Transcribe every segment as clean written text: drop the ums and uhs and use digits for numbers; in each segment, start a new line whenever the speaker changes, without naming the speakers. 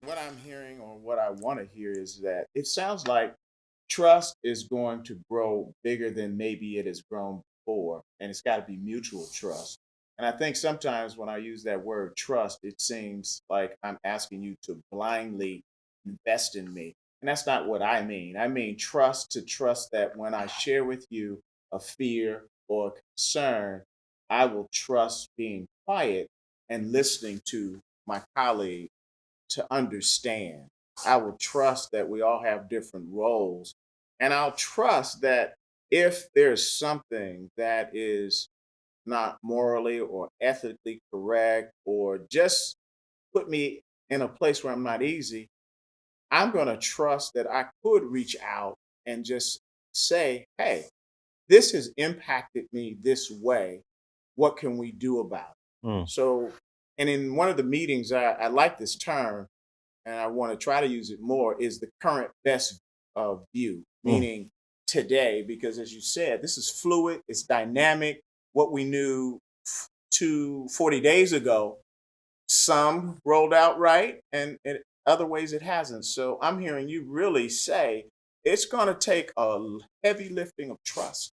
what I'm hearing or what I want to hear is that it sounds like trust is going to grow bigger than maybe it has grown before, and it's got to be mutual trust. And I think sometimes when I use that word trust, it seems like I'm asking you to blindly invest in me. And that's not what I mean. I mean trust to trust that when I share with you a fear or a concern, I will trust being quiet and listening to my colleague to understand. I will trust that we all have different roles. And I'll trust that if there's something that is not morally or ethically correct or just put me in a place where I'm not easy, I'm going to trust that I could reach out and just say, hey, this has impacted me this way. What can we do about it?
Mm,
So, and in one of the meetings, I like this term and I want to try to use it more, is the current best view,
mm.
meaning today, because as you said, this is fluid, it's dynamic. What we knew 40 days ago, some rolled out right, and in other ways it hasn't. So I'm hearing you really say it's going to take a heavy lifting of trust.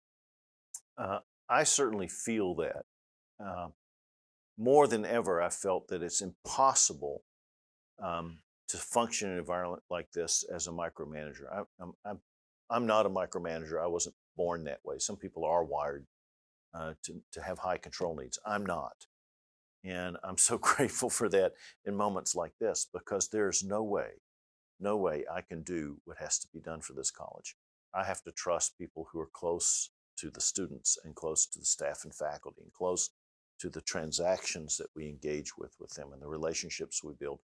Uh, I certainly feel that. Uh, More than ever, I felt that it's impossible to function in an environment like this as a micromanager. I'm not a micromanager. I wasn't born that way. Some people are wired to have high control needs. I'm not. And I'm so grateful for that in moments like this because there's no way I can do what has to be done for this college. I have to trust people who are close to the students and close to the staff and faculty and close to the transactions that we engage with them and the relationships we build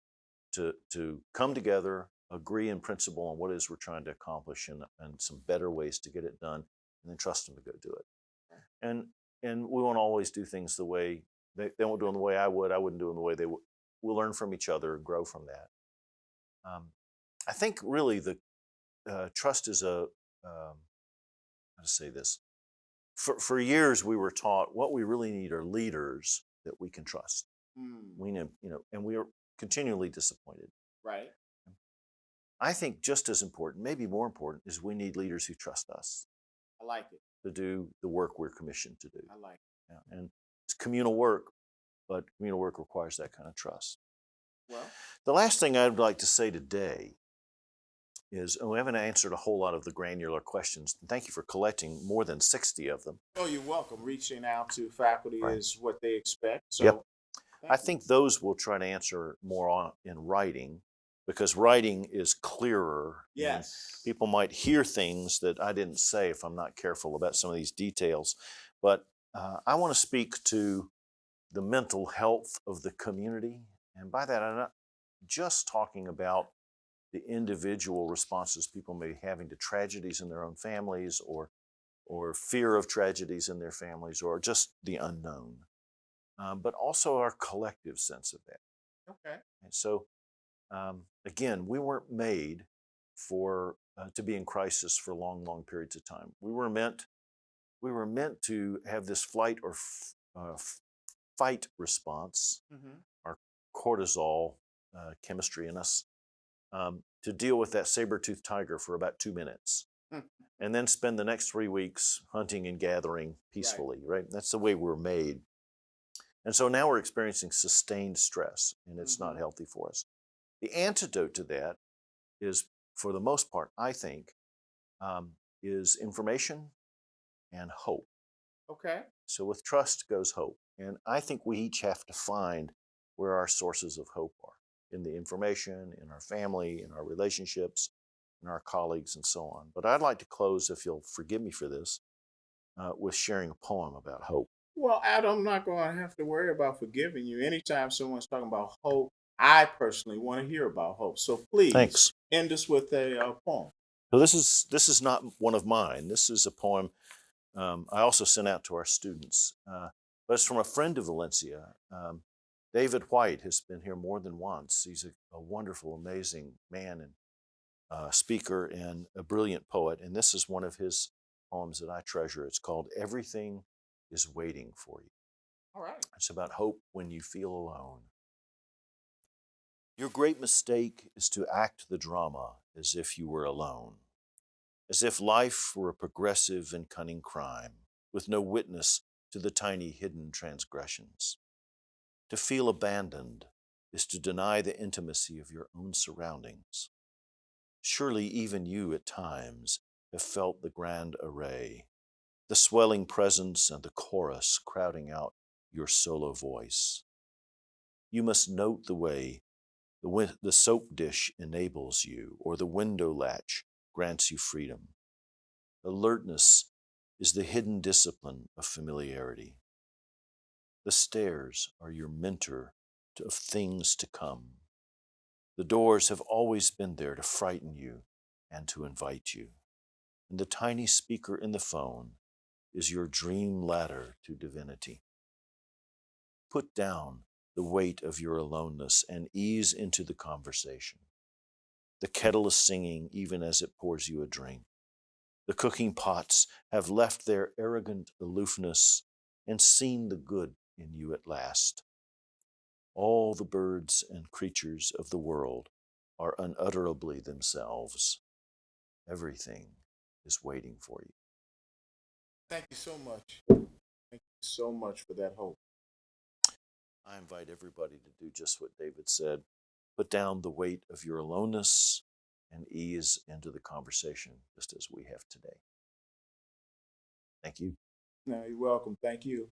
to come together, agree in principle on what it is we're trying to accomplish and some better ways to get it done, and then trust them to go do it. And and we won't always do things the way they won't do them the way I would. I wouldn't do them the way they would. We'll learn from each other and grow from that. I think really the trust is a how to say this. For years we were taught what we really need are leaders that we can trust.
Mm,
We know, and we are continually disappointed.
right.
I think just as important, maybe more important, is we need leaders who trust us
I like it.
to do the work we're commissioned to do.
I like
Yeah, and it's communal work, but communal work requires that kind of trust.
it. Well,
The last thing I'd like to say today is, and we haven't answered a whole lot of the granular questions. Thank you for collecting more than 60 of them.
oh, you're welcome. Reaching out to faculty
Right.
is what they expect.
Yep.
So
I
thank you.
think those we'll try to answer more in writing because writing is clearer and
Yes.
people might hear things that I didn't say if I'm not careful about some of these details. But I want to speak to the mental health of the community. And by that, I'm not just talking about the individual responses people may be having to tragedies in their own families or fear of tragedies in their families or just the unknown, but also our collective sense of that.
Okay.
And so, again, we weren't made for to be in crisis for long, long periods of time. We were meant to have this flight or fight response,
Mm-hmm.
our cortisol chemistry in us, to deal with that saber-toothed tiger for about 2 minutes and then spend the next 3 weeks hunting and gathering
Right.
peacefully, right? That's the way we're made. And so now we're experiencing sustained stress, and it's not
Mm-hmm.
healthy for us. The antidote to that is, for the most part, I think, is information and hope.
Okay.
So with trust goes hope. And I think we each have to find where our sources of hope are in the information, in our family, in our relationships, in our colleagues, and so on. But I'd like to close, if you'll forgive me for this, with sharing a poem about hope.
Well, Adam, I'm not going to have to worry about forgiving you. Anytime someone's talking about hope, I personally want to hear about hope. So please
Thanks.
end us with a poem.
So this is not one of mine. This is a poem I also sent out to our students, but it's from a friend of Valencia. David White has been here more than once. He's a wonderful, amazing man and speaker and a brilliant poet. And this is one of his poems that I treasure. It's called "Everything is Waiting for You."
All right.
It's about hope when you feel alone. Your great mistake is to act the drama as if you were alone, as if life were a progressive and cunning crime, with no witness to the tiny hidden transgressions. To feel abandoned is to deny the intimacy of your own surroundings. Surely even you at times have felt the grand array, the swelling presence and the chorus crowding out your solo voice. You must note the way the soap dish enables you, or the window latch grants you freedom. Alertness is the hidden discipline of familiarity. The stairs are your mentor of things to come. The doors have always been there to frighten you and to invite you. And the tiny speaker in the phone is your dream ladder to divinity. Put down the weight of your aloneness and ease into the conversation. The kettle is singing even as it pours you a drink. The cooking pots have left their arrogant aloofness and seen the good in you at last. All the birds and creatures of the world are unutterably themselves. Everything is waiting for you.
Thank you so much. Thank you so much for that hope.
I invite everybody to do just what David said. Put down the weight of your aloneness and ease into the conversation, just as we have today. Thank you.
No, you're welcome. Thank you.